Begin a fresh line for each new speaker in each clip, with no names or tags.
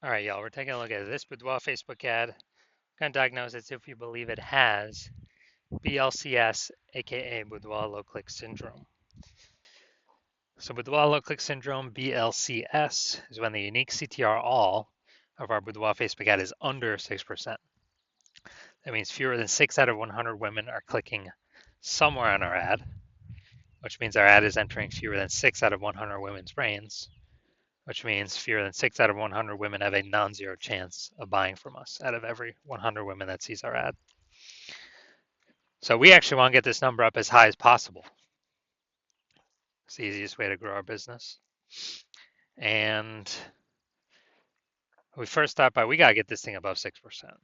All right, y'all, we're taking a look at this Boudoir Facebook ad. We're going to diagnose it if we believe it has BLCS, aka Boudoir low click syndrome. So, Boudoir low click syndrome, BLCS, is when the unique CTR all of our Boudoir Facebook ad is under 6%. That means fewer than 6 out of 100 women are clicking somewhere on our ad, which means our ad is entering fewer than 6 out of 100 women's brains, which means fewer than 6 out of 100 women have a non-zero chance of buying from us out of every 100 women that sees our ad. So we actually want to get this number up as high as possible. It's the easiest way to grow our business. And we first start by we got to get this thing above 6%.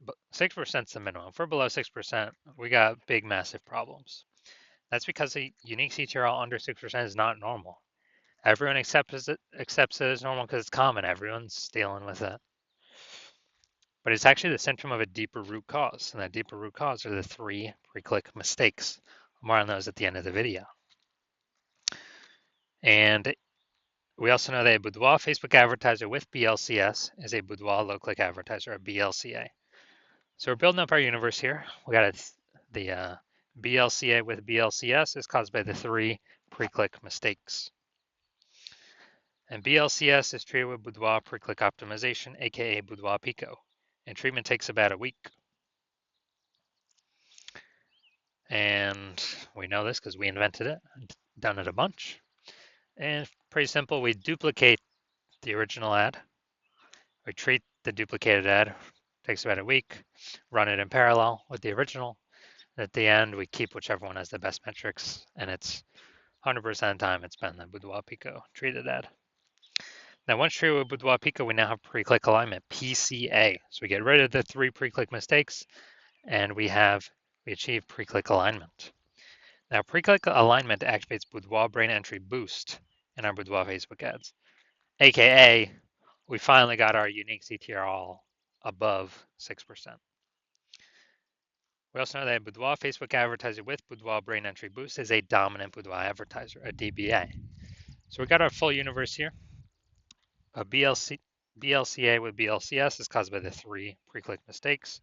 But 6% is the minimum. If we're below 6%, we got big, massive problems. That's because the unique CTRL under 6% is not normal. Everyone accepts it as normal because it's common. Everyone's dealing with it. But it's actually the symptom of a deeper root cause. And that deeper root cause are the 3 pre-click mistakes. More on those at the end of the video. And we also know that a Boudoir Facebook advertiser with BLCS is a Boudoir low-click advertiser, a BLCA. So we're building up our universe here. We got the BLCA with BLCS is caused by the 3 pre-click mistakes. And BLCS is treated with Boudoir pre-click optimization, aka Boudoir Pico. And treatment takes about a week. And we know this because we invented it, done it a bunch. And pretty simple, we duplicate the original ad. We treat the duplicated ad, takes about a week, run it in parallel with the original. At the end, we keep whichever one has the best metrics, and it's 100% of the time it's been the Boudoir Pico treated ad. Now, once treated with Boudoir Pico, we now have pre-click alignment, PCA. So we get rid of the 3 pre-click mistakes, and we achieve pre-click alignment. Now, pre-click alignment activates Boudoir brain entry boost in our Boudoir Facebook ads, aka we finally got our unique CTR all above 6%. We also know that a Boudoir Facebook advertiser with Boudoir brain entry boost is a dominant Boudoir advertiser, a DBA. So we got our full universe here. A BLCA with BLCS is caused by the 3 pre-click mistakes.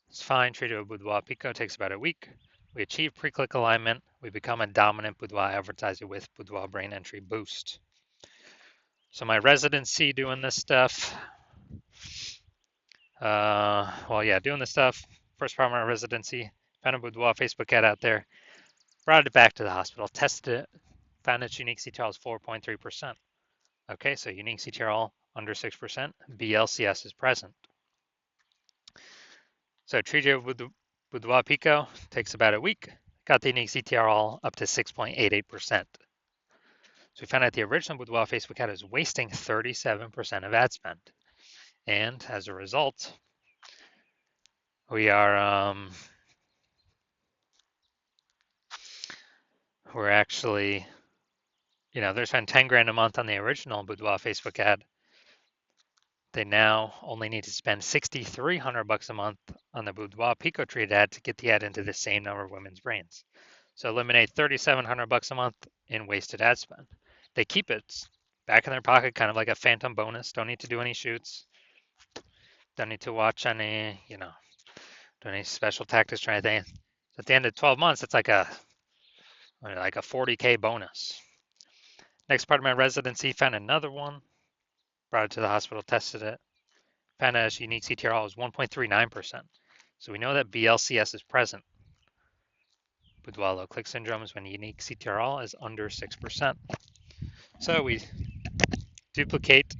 It's fine, treated with Boudoir Pico, takes about a week. We achieve pre-click alignment. We become a dominant Boudoir advertiser with Boudoir brain entry boost. So my residency doing this stuff. Doing this stuff. First part of my residency, found a Boudoir Facebook ad out there, brought it back to the hospital, tested it, found its unique CTRL is 4.3%. Okay, so unique CTRL under 6%, BLCS is present. So treated with Boudoir Pico, takes about a week, got the unique CTRL up to 6.88%. So we found out the original Boudoir Facebook ad is wasting 37% of ad spend. And as a result, we are we're actually, they're spending 10 grand a month on the original Boudoir Facebook ad. They now only need to spend $6,300 a month on the Boudoir Pico treated ad to get the ad into the same number of women's brains. So eliminate $3,700 a month in wasted ad spend. They keep it back in their pocket, kind of like a phantom bonus. Don't need to do any shoots. Don't need to watch any, do any special tactics or anything. At the end of 12 months, it's like a 40K bonus. Next part of my residency, found another one, brought it to the hospital, tested it, found out its unique CTRL is 1.39%. So we know that BLCS is present. Boudoir low click syndrome is when unique CTRL is under 6%. So we duplicate,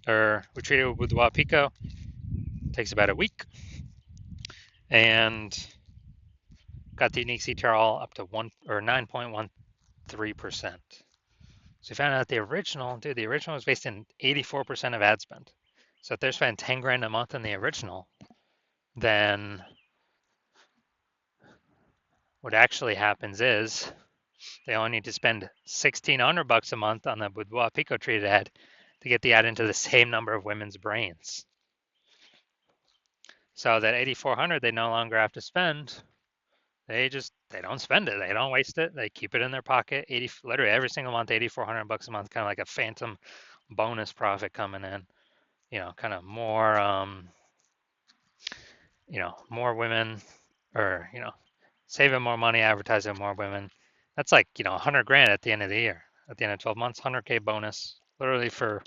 or we treat it with Boudoir Pico, takes about a week, and got the unique CTRL up to 9.13%. So we found out the original was based in 84% of ad spend. So if they're spending 10 grand a month on the original, then what actually happens is they only need to spend $1,600 a month on the Boudoir Pico treated ad to get the ad into the same number of women's brains. So that $8,400 they no longer have to spend. They don't spend it. They don't waste it. They keep it in their pocket. Literally every single month, $8,400 a month, kind of like a phantom bonus profit coming in. kind of more, more women, or saving more money, advertising more women. That's like 100 grand at the end of the year, at the end of 12 months, 100K bonus, literally for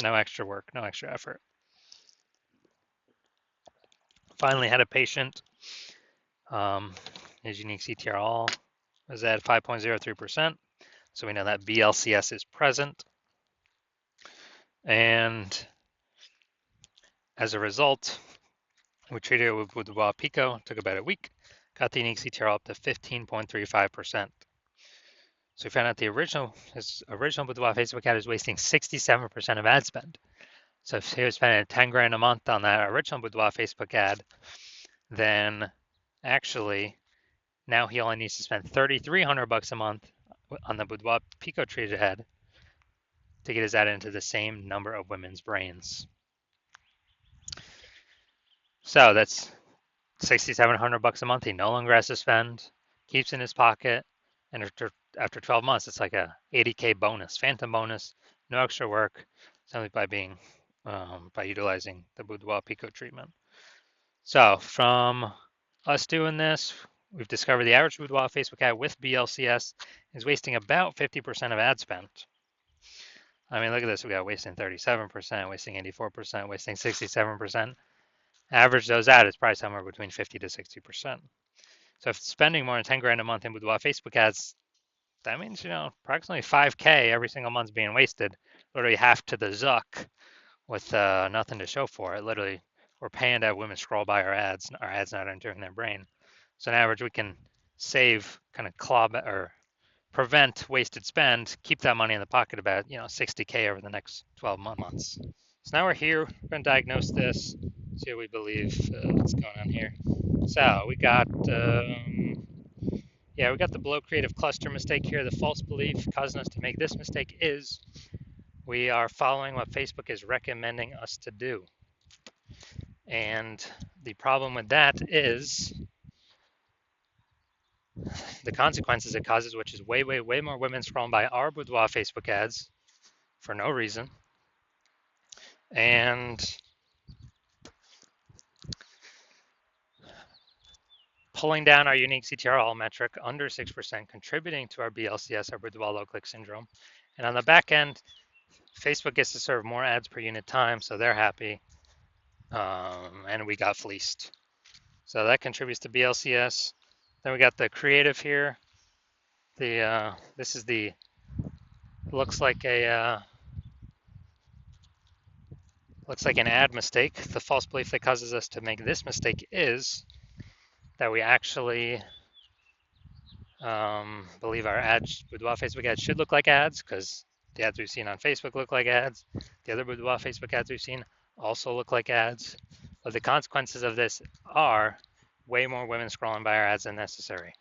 no extra work, no extra effort. Finally had a patient. His unique CTR all is at 5.03%. So we know that BLCS is present. And as a result, we treated it with Boudoir Pico, took about a week, got the unique CTR up to 15.35%. So we found out his original Boudoir Facebook ad is wasting 67% of ad spend. So if he was spending 10 grand a month on that original Boudoir Facebook ad, then actually now he only needs to spend 3,300 bucks a month on the Boudoir Pico treated ad to get his ad into the same number of women's brains. So that's 6,700 bucks a month. He no longer has to spend, keeps in his pocket, and after 12 months, it's like a 80K bonus, phantom bonus, no extra work, simply by utilizing the Boudoir Pico treatment. So from us doing this, we've discovered the average Boudoir Facebook ad with BLCS is wasting about 50% of ad spend. I mean, look at this. We got wasting 37%, wasting 84%, wasting 67%. Average those out is probably somewhere between 50 to 60%. So if spending more than 10 grand a month in Boudoir Facebook ads, that means, approximately 5K every single month's being wasted, literally half to the zuck with nothing to show for it. Literally, we're paying to have women scroll by our ads not entering their brain. So on average, we can save, kind of or prevent wasted spend, keep that money in the pocket about 60K over the next 12 months. So now we're here, we're going to diagnose this, see what we believe what's going on here. So we got we got the below creative cluster mistake here. The false belief causing us to make this mistake is we are following what Facebook is recommending us to do. And the problem with that is the consequences it causes, which is way, way, way more women scrolling by our Boudoir Facebook ads for no reason. And pulling down our unique CTR metric under 6%, contributing to our BLCS, our Boudoir low click syndrome. And on the back end, Facebook gets to serve more ads per unit time, so they're happy. And we got fleeced. So that contributes to BLCS. Then we got the creative here. This is looks like an ad mistake. The false belief that causes us to make this mistake is that we actually believe our ads, Boudoir Facebook ads, should look like ads, because the ads we've seen on Facebook look like ads. The other Boudoir Facebook ads we've seen also look like ads. But the consequences of this are way more women scrolling by our ads than necessary.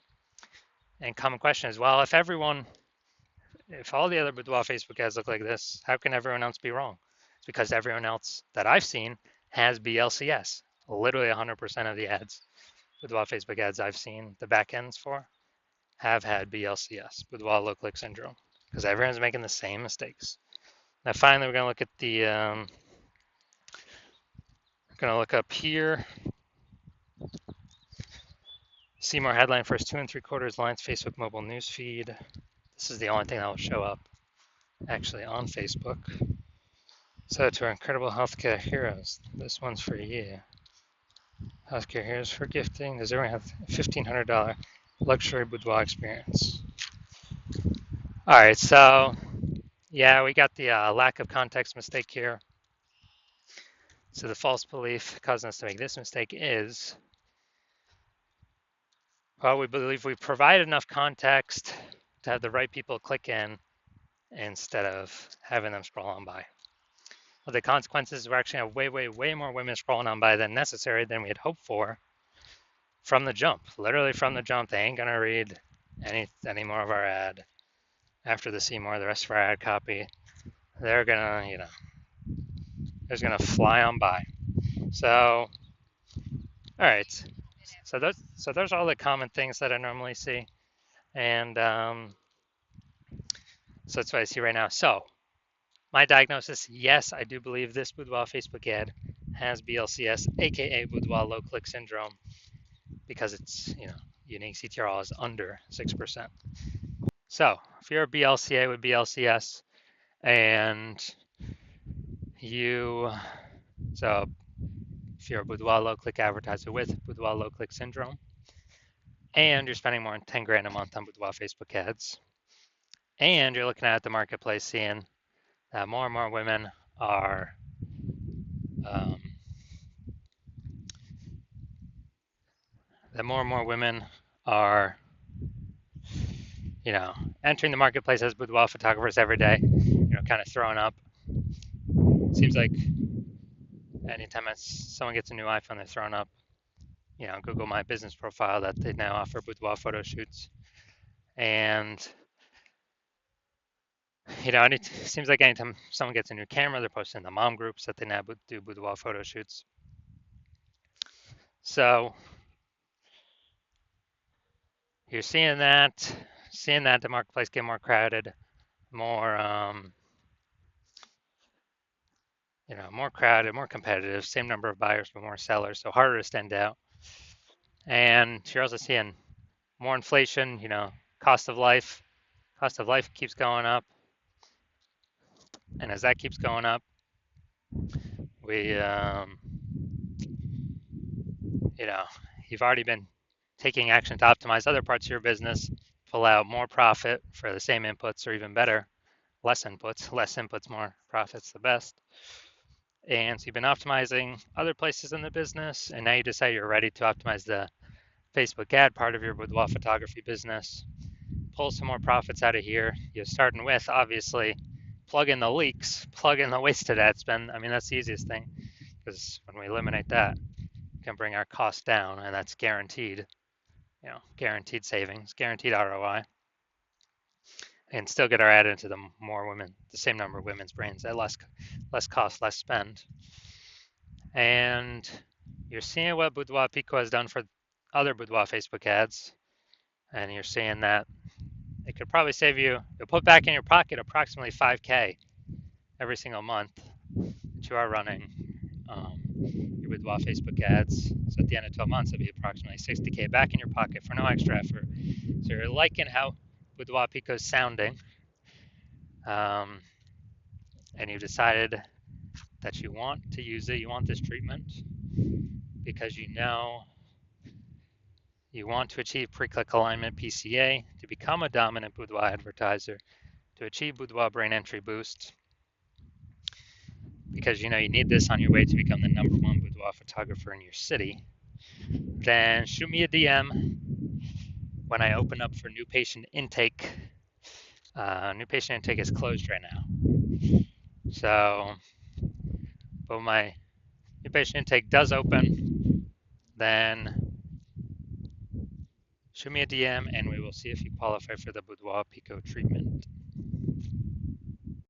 And common question is, well, if all the other Boudoir Facebook ads look like this, how can everyone else be wrong? It's because everyone else that I've seen has BLCS. Literally 100% of the ads, Boudoir Facebook ads I've seen the back ends for, have had BLCS, Boudoir low click syndrome, because everyone's making the same mistakes. Now, finally, we're going to look at we're going to look up here. See more headline first 2 3/4 lines Facebook mobile news feed. This is the only thing that will show up actually on Facebook. So to our incredible healthcare heroes, this one's for you. Healthcare heroes for gifting. Does everyone have a $1,500 luxury boudoir experience? All right, so yeah, we got the lack of context mistake here. So the false belief causing us to make this mistake is, well, we believe we provide enough context to have the right people click in instead of having them scroll on by. Well, the consequences were actually have way, way, way more women scrolling on by than necessary than we had hoped for from the jump. Literally from the jump, they ain't gonna read any more of our ad. After they see more of the rest of our ad copy, they're gonna, they're gonna fly on by. So, all right. So those are all the common things that I normally see, and so that's what I see right now. So My diagnosis, yes, I do believe this Boudoir Facebook ad has BLCS, aka Boudoir low click syndrome, because it's, unique CTRL is under 6%. So if you're a BLCA with BLCS and you, so if you're a Boudoir low click advertiser with Boudoir low click syndrome, and you're spending more than 10 grand a month on Boudoir Facebook ads, and you're looking at the marketplace seeing that more and more women are um, that more and more women are, entering the marketplace as boudoir photographers every day, kind of throwing up. It seems like anytime someone gets a new iPhone, they're throwing up, Google My Business profile that they now offer boudoir photo shoots. And, it seems like anytime someone gets a new camera, they're posting in the mom groups that they now do boudoir photo shoots. So you're seeing that the marketplace get more crowded, more more crowded, more competitive, same number of buyers but more sellers, so harder to stand out. And you're also seeing more inflation, cost of life keeps going up, and as that keeps going up, we you've already been taking action to optimize other parts of your business, pull out more profit for the same inputs, or even better, less inputs, more profits, the best. And so you've been optimizing other places in the business, and now you decide you're ready to optimize the Facebook ad part of your boudoir photography business. Pull some more profits out of here. You're starting with, obviously, plug in the leaks, plug in the wasted ad spend. I mean, that's the easiest thing, because when we eliminate that, we can bring our costs down, and that's guaranteed, guaranteed savings, guaranteed ROI, and still get our ad into the same number of women's brains at less cost, less spend. And you're seeing what Boudoir Pico has done for other Boudoir Facebook ads, and you're seeing that it could probably save you, you'll put back in your pocket approximately 5K every single month that you are running your Boudoir Facebook ads. So at the end of 12 months, it'll be approximately 60K back in your pocket for no extra effort. So you're liking how Boudoir Pico is sounding, and you've decided that you want to use it, you want this treatment, because you want to achieve pre-click alignment PCA, to become a dominant boudoir advertiser, to achieve boudoir brain entry boost, because you need this on your way to become the #1 boudoir photographer in your city. Then shoot me a DM when I open up for new patient intake. New patient intake is closed right now. So, but my new patient intake does open, then shoot me a DM and we will see if you qualify for the Boudoir Pico treatment.